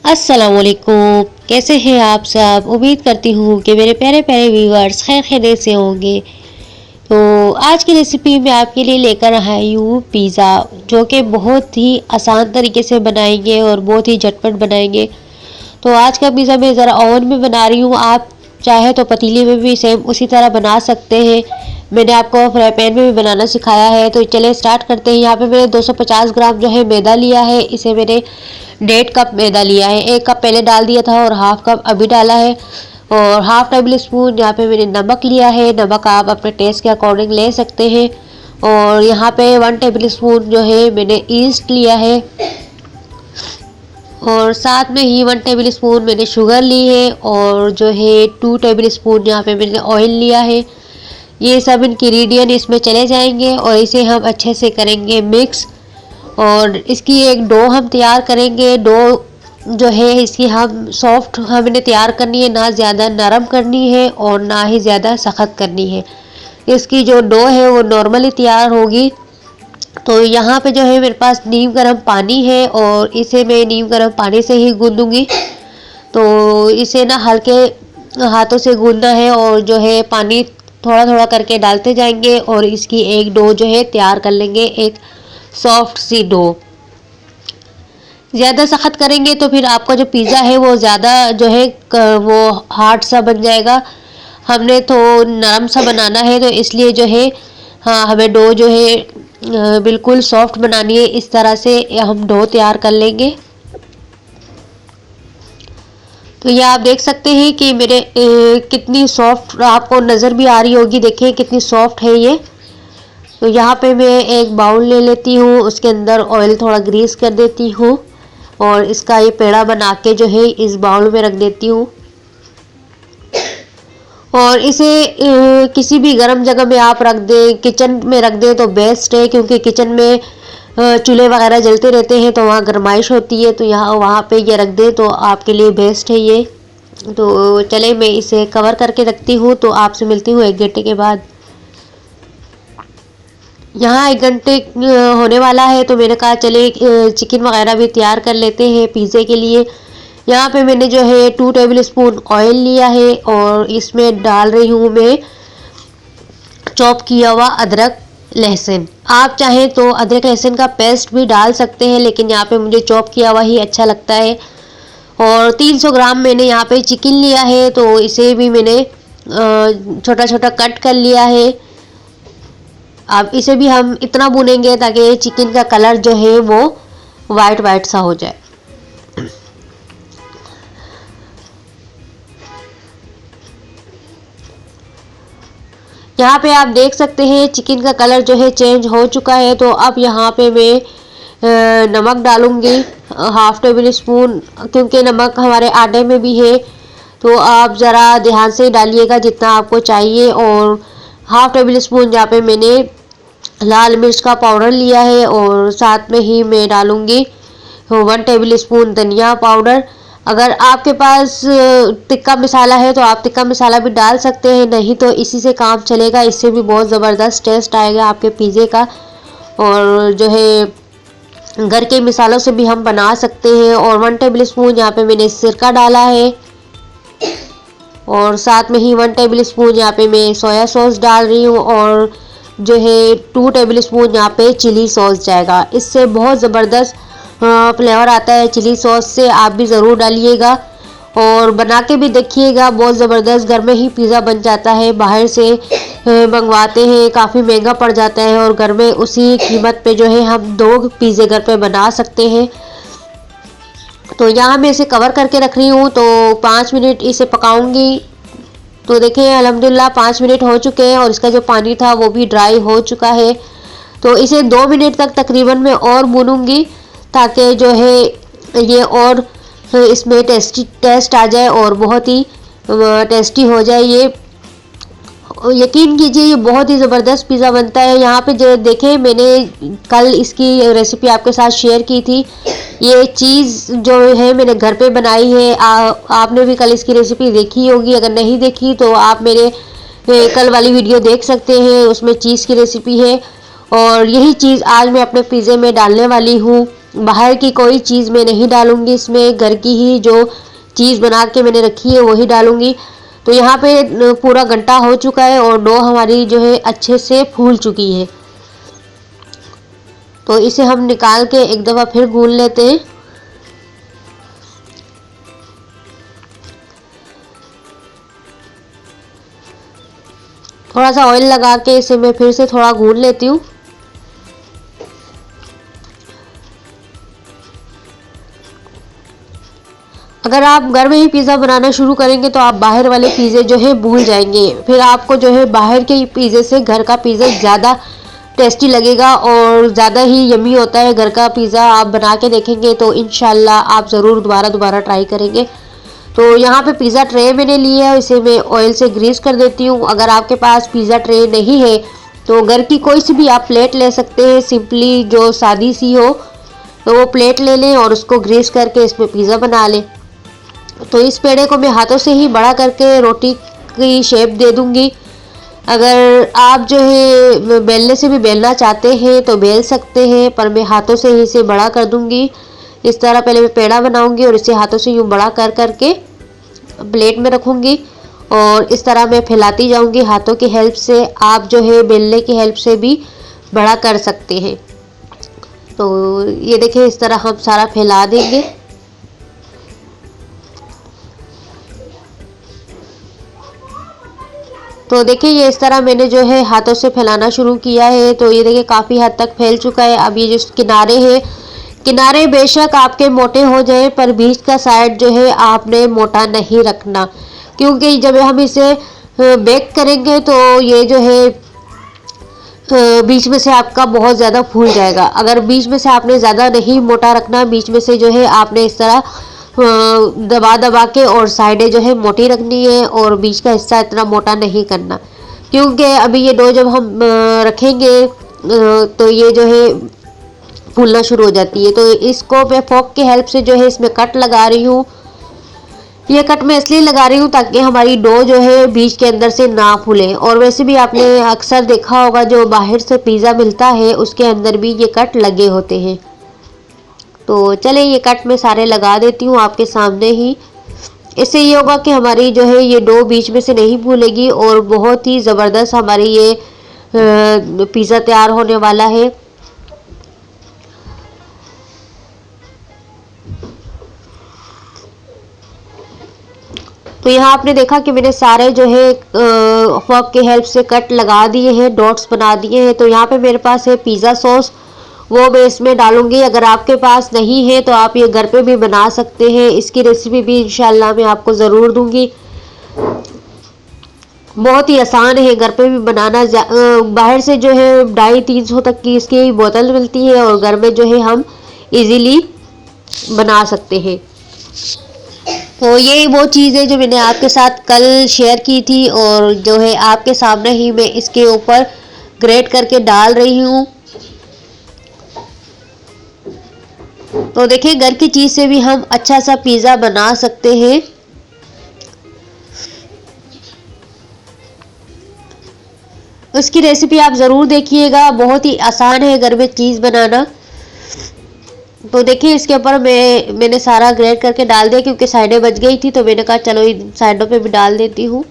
अस्सलामुअलैकुम। कैसे हैं आप सब? उम्मीद करती हूँ कि मेरे प्यारे प्यारे व्यूअर्स खैर खैरियत से होंगे। तो आज की रेसिपी मैं आपके लिए लेकर आई हूँ पिज़्ज़ा, जो कि बहुत ही आसान तरीके से बनाएंगे और बहुत ही झटपट बनाएंगे। तो आज का पिज़्ज़ा मैं ज़रा ओवन में बना रही हूँ। आप चाहे तो पतीले में भी सेम उसी तरह बना सकते हैं। मैंने आपको फ्राई पैन में भी बनाना सिखाया है। तो चलिए स्टार्ट करते हैं। यहाँ पे मैंने 250 ग्राम जो है मैदा लिया है। इसे मैंने 1.5 कप मैदा लिया है। 1 कप पहले डाल दिया था और हाफ कप अभी डाला है। और हाफ टेबल स्पून यहाँ पे मैंने नमक लिया है। नमक आप अपने टेस्ट के अकॉर्डिंग ले सकते हैं। और यहाँ पे 1 टेबल स्पून जो है मैंने ईस्ट लिया है। और साथ में ही 1 टेबल स्पून मैंने शुगर ली है। और जो है 2 टेबल स्पून यहाँ पे मैंने ऑयल लिया है। ये सब इंग्रेडिएंट इसमें चले जाएंगे और इसे हम अच्छे से करेंगे मिक्स। और इसकी एक डो हम तैयार करेंगे। डो जो है इसकी हम सॉफ्ट हमने तैयार करनी है, ना ज़्यादा नरम करनी है और ना ही ज़्यादा सख्त करनी है। इसकी जो डो है वो नॉर्मली तैयार होगी। तो यहाँ पे जो है मेरे पास नीम गर्म पानी है और इसे मैं नीम गर्म पानी से ही गूंदूंगी। तो इसे ना हल्के हाथों से गूंदना है और जो है पानी थोड़ा थोड़ा करके डालते जाएंगे और इसकी एक डो जो है तैयार कर लेंगे, एक सॉफ्ट सी डो। ज़्यादा सख्त करेंगे तो फिर आपका जो पिज़्ज़ा है वो ज़्यादा जो है वो हार्ड सा बन जाएगा। हमने तो नरम सा बनाना है, तो इसलिए जो है हाँ हमें डो जो है बिल्कुल सॉफ्ट बनानी है। इस तरह से हम डो तैयार कर लेंगे। तो ये आप देख सकते हैं कि मेरे कितनी सॉफ्ट आपको नज़र भी आ रही होगी। देखिए कितनी सॉफ्ट है ये। तो यहाँ पे मैं एक बाउल ले लेती हूँ, उसके अंदर ऑयल थोड़ा ग्रीस कर देती हूँ और इसका ये पेड़ा बना के जो है इस बाउल में रख देती हूँ। और इसे किसी भी गर्म जगह में आप रख दें, किचन में रख दें तो बेस्ट है, क्योंकि किचन में चूल्हे वगैरह जलते रहते हैं तो वहाँ गर्माइश होती है। तो यहाँ वहाँ पे ये रख दें तो आपके लिए बेस्ट है ये। तो चले मैं इसे कवर करके रखती हूँ। तो आपसे मिलती हूँ 1 घंटे के बाद। यहाँ 1 घंटे होने वाला है तो मैंने कहा चले चिकन वगैरह भी तैयार कर लेते हैं पिज़्ज़े के लिए। यहाँ पे मैंने जो है 2 टेबल स्पून ऑयल लिया है और इसमें डाल रही हूँ मैं चॉप किया हुआ अदरक लहसुन। आप चाहें तो अदरक लहसुन का पेस्ट भी डाल सकते हैं, लेकिन यहाँ पे मुझे चॉप किया हुआ ही अच्छा लगता है। और 300 ग्राम मैंने यहाँ पे चिकन लिया है, तो इसे भी मैंने छोटा छोटा कट कर लिया है। अब इसे भी हम इतना भूनेंगे ताकि चिकन का कलर जो है वो वाइट वाइट सा हो जाए। यहाँ पे आप देख सकते हैं चिकन का कलर जो है चेंज हो चुका है। तो अब यहाँ पे मैं नमक डालूंगी हाफ टेबल स्पून, क्योंकि नमक हमारे आटे में भी है। तो आप ज़रा ध्यान से डालिएगा जितना आपको चाहिए। और हाफ टेबल स्पून यहाँ पे मैंने लाल मिर्च का पाउडर लिया है और साथ में ही मैं डालूंगी 1 टेबल स्पून धनिया पाउडर। अगर आपके पास तिक्का मसाला है तो आप तिक्का मसाला भी डाल सकते हैं, नहीं तो इसी से काम चलेगा। इससे भी बहुत ज़बरदस्त टेस्ट आएगा आपके पिज़्ज़े का। और जो है घर के मसालों से भी हम बना सकते हैं। और 1 टेबल स्पून यहाँ पे मैंने सिरका डाला है और साथ में ही 1 टेबल स्पून यहाँ पे मैं सोया सॉस डाल रही हूँ। और जो है 2 टेबल स्पून यहाँ पे चिली सॉस जाएगा। इससे बहुत ज़बरदस्त फ्लेवर आता है चिली सॉस से। आप भी ज़रूर डालिएगा और बना के भी देखिएगा, बहुत ज़बरदस्त घर में ही पिज़्ज़ा बन जाता है। बाहर से मंगवाते हैं काफ़ी महंगा पड़ जाता है और घर में उसी कीमत पे जो है हम 2 पिज़्ज़े घर पे बना सकते हैं। तो यहाँ मैं इसे कवर करके रख रही हूँ, तो 5 मिनट इसे पकाऊंगी। तो देखें अल्हम्दुलिल्लाह 5 मिनट हो चुके हैं और इसका जो पानी था वो भी ड्राई हो चुका है। तो इसे 2 मिनट तक तकरीबन मैं और भूनूंगी ताकि जो है ये और इसमें टेस्ट आ जाए और बहुत ही टेस्टी हो जाए ये। यकीन कीजिए ये बहुत ही ज़बरदस्त पिज़्ज़ा बनता है। यहाँ पे जो देखें मैंने कल इसकी रेसिपी आपके साथ शेयर की थी। ये चीज़ जो है मैंने घर पे बनाई है। आपने भी कल इसकी रेसिपी देखी होगी, अगर नहीं देखी तो आप मेरे कल वाली वीडियो देख सकते हैं, उसमें चीज़ की रेसिपी है। और यही चीज़ आज मैं अपने पिज़्ज़े में डालने वाली हूँ। बाहर की कोई चीज़ मैं नहीं डालूंगी इसमें, घर की ही जो चीज़ बना के मैंने रखी है वही डालूंगी। तो यहाँ पे पूरा घंटा हो चुका है और डो हमारी जो है अच्छे से फूल चुकी है। तो इसे हम निकाल के एक दफ़ा फिर गूंद लेते हैं। थोड़ा सा ऑयल लगा के इसे मैं फिर से थोड़ा गूंद लेती हूँ। अगर आप घर में ही पिज़्ज़ा बनाना शुरू करेंगे तो आप बाहर वाले पिज़्ज़े जो है भूल जाएंगे, फिर आपको जो है बाहर के पिज़्ज़े से घर का पिज़्ज़ा ज़्यादा टेस्टी लगेगा और ज़्यादा ही यम्मी होता है। घर का पिज़्ज़ा आप बना के देखेंगे तो इंशाल्लाह आप ज़रूर दोबारा ट्राई करेंगे। तो यहाँ पे पिज़्ज़ा ट्रे मैंने लिया है, इसे मैं ऑयल से ग्रीस कर देती हूँ। अगर आपके पास पिज़्ज़ा ट्रे नहीं है तो घर की कोई सी भी आप प्लेट ले सकते हैं, सिंपली जो सादी सी हो तो वो प्लेट ले लें और उसको ग्रीस करके इसमें पिज़्ज़ा बना लें। तो इस पेड़े को मैं हाथों से ही बड़ा करके रोटी की शेप दे दूंगी। अगर आप जो है बेलने से भी बेलना चाहते हैं तो बेल सकते हैं, पर मैं हाथों से ही इसे बड़ा कर दूंगी। इस तरह पहले मैं पेड़ा बनाऊंगी और इसे हाथों से यूँ बड़ा कर करके प्लेट में रखूंगी और इस तरह मैं फैलाती जाऊंगी हाथों की हेल्प से। आप जो है बेलने की हेल्प से भी बड़ा कर सकते हैं। तो ये देखिए इस तरह हम सारा फैला देंगे। तो देखिए ये इस तरह मैंने जो है हाथों से फैलाना शुरू किया है, तो ये देखिए काफ़ी हद तक फैल चुका है। अब ये जो किनारे हैं, किनारे बेशक आपके मोटे हो जाए पर बीच का साइड जो है आपने मोटा नहीं रखना, क्योंकि जब हम इसे बेक करेंगे तो ये जो है बीच में से आपका बहुत ज़्यादा फूल जाएगा। अगर बीच में से आपने ज़्यादा नहीं मोटा रखना, बीच में से जो है आपने इस तरह दबा दबा के और साइडें जो है मोटी रखनी है और बीच का हिस्सा इतना मोटा नहीं करना, क्योंकि अभी ये डो जब हम रखेंगे तो ये जो है फूलना शुरू हो जाती है। तो इसको मैं फोक की हेल्प से जो है इसमें कट लगा रही हूँ। ये कट मैं इसलिए लगा रही हूँ ताकि हमारी डो जो है बीच के अंदर से ना फूले। और वैसे भी आपने अक्सर देखा होगा जो बाहर से पिज़्ज़ा मिलता है उसके अंदर भी ये कट लगे होते हैं। तो चले ये कट मैं सारे लगा देती हूँ आपके सामने ही। इससे ये होगा कि हमारी जो है ये डो बीच में से नहीं फूलेगी और बहुत ही ज़बरदस्त हमारी ये पिज़्ज़ा तैयार होने वाला है। तो यहाँ आपने देखा कि मैंने सारे जो है फोक की हेल्प से कट लगा दिए हैं, डॉट्स बना दिए हैं। तो यहाँ पे मेरे पास है पिज़्ज़ा सॉस, वो मैं इसमें डालूंगी। अगर आपके पास नहीं है तो आप ये घर पे भी बना सकते हैं। इसकी रेसिपी भी इंशाल्लाह मैं आपको ज़रूर दूंगी। बहुत ही आसान है घर पे भी बनाना। बाहर से जो है 250-300 तक की इसकी बोतल मिलती है और घर में जो है हम इजीली बना सकते हैं। तो ये वो चीज़ है जो मैंने आपके साथ कल शेयर की थी और जो है आपके सामने ही मैं इसके ऊपर ग्रेट करके डाल रही हूँ। तो देखिए घर की चीज़ से भी हम अच्छा सा पिज़्ज़ा बना सकते हैं। उसकी रेसिपी आप ज़रूर देखिएगा, बहुत ही आसान है घर में चीज़ बनाना। तो देखिए इसके ऊपर मैंने सारा ग्रेट करके डाल दिया, क्योंकि साइडें बच गई थी तो मैंने कहा चलो इन साइडों पे भी डाल देती हूँ।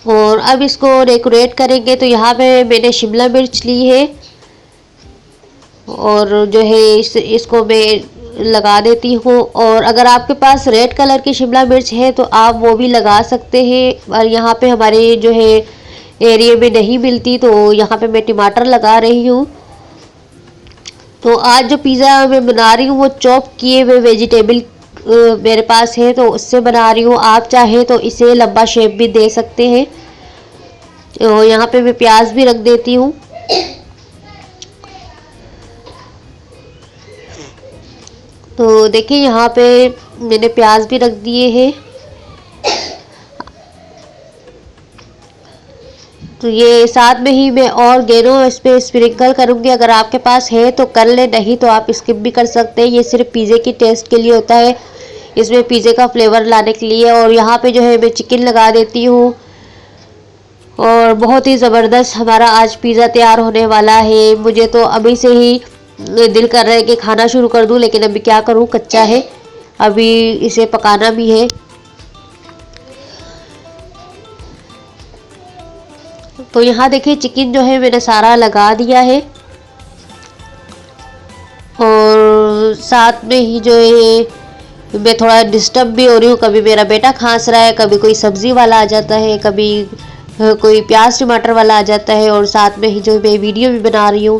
और अब इसको डेकोरेट करेंगे। तो यहाँ पे मैंने शिमला मिर्च ली है और जो है इसको मैं लगा देती हूँ। और अगर आपके पास रेड कलर की शिमला मिर्च है तो आप वो भी लगा सकते हैं। और यहाँ पे हमारे जो है एरिया में नहीं मिलती, तो यहाँ पे मैं टमाटर लगा रही हूँ। तो आज जो पिज़्ज़ा मैं बना रही हूँ वो चॉप किए हुए वेजिटेबल मेरे पास है, तो उससे बना रही हूँ। आप चाहे तो इसे लंबा शेप भी दे सकते हैं। तो यहाँ पे मैं प्याज भी रख देती हूँ। तो देखिए यहाँ पे मैंने प्याज भी रख दिए हैं। तो ये साथ में ही मैं और गेनो इस पर स्प्रिंकल करूँगी। अगर आपके पास है तो कर ले, नहीं तो आप स्किप भी कर सकते हैं। ये सिर्फ पिज़्ज़े की टेस्ट के लिए होता है, इसमें पिज़्ज़े का फ्लेवर लाने के लिए। और यहाँ पे जो है मैं चिकन लगा देती हूँ। और बहुत ही ज़बरदस्त हमारा आज पिज़्ज़ा तैयार होने वाला है। मुझे तो अभी से ही दिल कर रहा है कि खाना शुरू कर दूं, लेकिन अभी क्या करूं, कच्चा है, अभी इसे पकाना भी है। तो यहाँ देखिए चिकन जो है मैंने सारा लगा दिया है, और साथ में ही जो है मैं थोड़ा डिस्टर्ब भी हो रही हूँ। कभी मेरा बेटा खांस रहा है, कभी कोई सब्जी वाला आ जाता है, कभी कोई प्याज टमाटर वाला आ जाता है, और साथ में ही जो मैं वीडियो भी बना रही हूँ।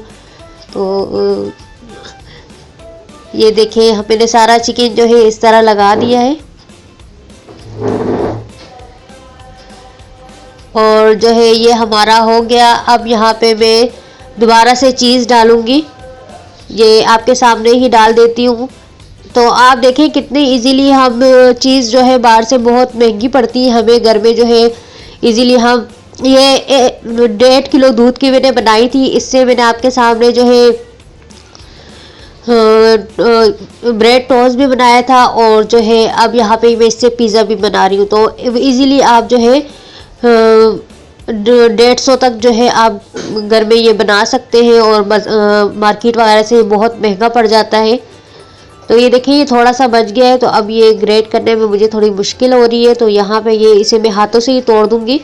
तो ये देखिए मैंने सारा चिकन जो है इस तरह लगा दिया है, और जो है ये हमारा हो गया। अब यहाँ पे मैं दोबारा से चीज़ डालूँगी, ये आपके सामने ही डाल देती हूँ। तो आप देखें कितनी इजीली हम चीज़ जो है बाहर से बहुत महंगी पड़ती है, हमें घर में जो है इजीली हम ये 1.5 किलो दूध की मैंने बनाई थी। इससे मैंने आपके सामने जो है ब्रेड टोस्ट भी बनाया था, और जो है अब यहाँ पे मैं इससे पिज़्ज़ा भी बना रही हूँ। तो इजीली आप जो है 150 तक जो है आप घर में ये बना सकते हैं, और मार्केट वगैरह से बहुत महंगा पड़ जाता है। तो ये देखिए ये थोड़ा सा बच गया है, तो अब ये ग्रेट करने में मुझे थोड़ी मुश्किल हो रही है। तो यहाँ पे ये इसे मैं हाथों से ही तोड़ दूंगी।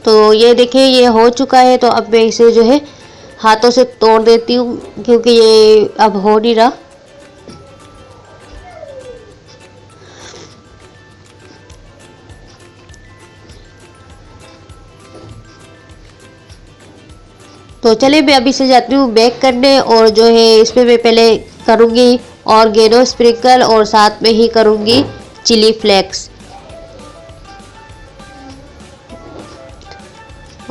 तो ये देखिए ये हो चुका है, तो अब मैं इसे जो है हाथों से तोड़ देती हूँ, क्योंकि ये अब हो नहीं रहा। तो चलिए मैं अभी से जाती हूँ बेक करने, और जो है इसमें मैं पहले करूँगी ऑर्गेनो स्प्रिंकल, और साथ में ही करूँगी चिली फ्लेक्स,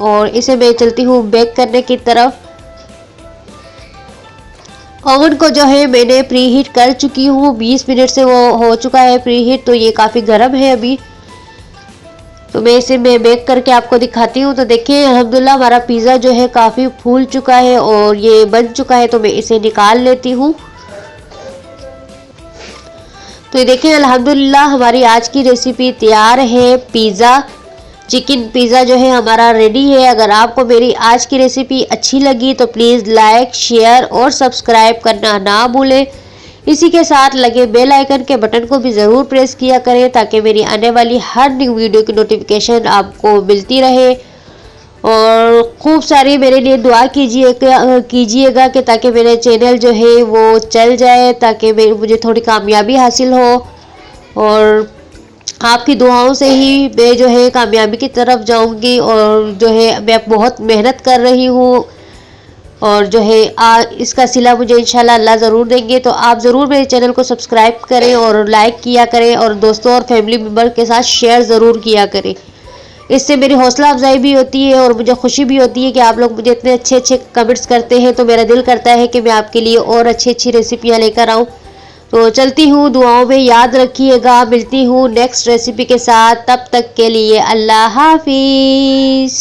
और इसे मैं चलती हूँ बेक करने की तरफ। ओवन को जो है मैंने प्री हीट कर चुकी हूँ, 20 मिनट से वो हो चुका है प्री हीट, तो ये काफ़ी गर्म है अभी। तो मैं इसे बेक करके आपको दिखाती हूँ। तो देखिए अल्हम्दुलिल्लाह हमारा पिज़्ज़ा जो है काफ़ी फूल चुका है और ये बन चुका है, तो मैं इसे निकाल लेती हूँ। तो ये देखिए अल्हम्दुलिल्लाह हमारी आज की रेसिपी तैयार है। पिज़्ज़ा, चिकन पिज़्ज़ा जो है हमारा रेडी है। अगर आपको मेरी आज की रेसिपी अच्छी लगी तो प्लीज़ लाइक, शेयर और सब्सक्राइब करना ना भूलें। इसी के साथ लगे बेल आइकन के बटन को भी ज़रूर प्रेस किया करें, ताकि मेरी आने वाली हर न्यू वीडियो की नोटिफिकेशन आपको मिलती रहे। और खूब सारी मेरे लिए दुआ कीजिएगा कि ताकि मेरे चैनल जो है वो चल जाए, ताकि मुझे थोड़ी कामयाबी हासिल हो, और आपकी दुआओं से ही मैं जो है कामयाबी की तरफ जाऊंगी। और जो है मैं बहुत मेहनत कर रही हूँ, और जो है इसका सिला मुझे इंशाल्लाह अल्लाह ज़रूर देंगे। तो आप ज़रूर मेरे चैनल को सब्सक्राइब करें और लाइक किया करें, और दोस्तों और फैमिली मेम्बर के साथ शेयर ज़रूर किया करें। इससे मेरी हौसला अफजाई भी होती है, और मुझे खुशी भी होती है कि आप लोग मुझे इतने अच्छे अच्छे कमेंट्स करते हैं। तो मेरा दिल करता है कि मैं आपके लिए और अच्छी अच्छी रेसिपियाँ लेकर आऊँ। तो चलती हूँ, दुआओं में याद रखिएगा। मिलती हूँ नेक्स्ट रेसिपी के साथ, तब तक के लिए अल्लाह हाफिज़।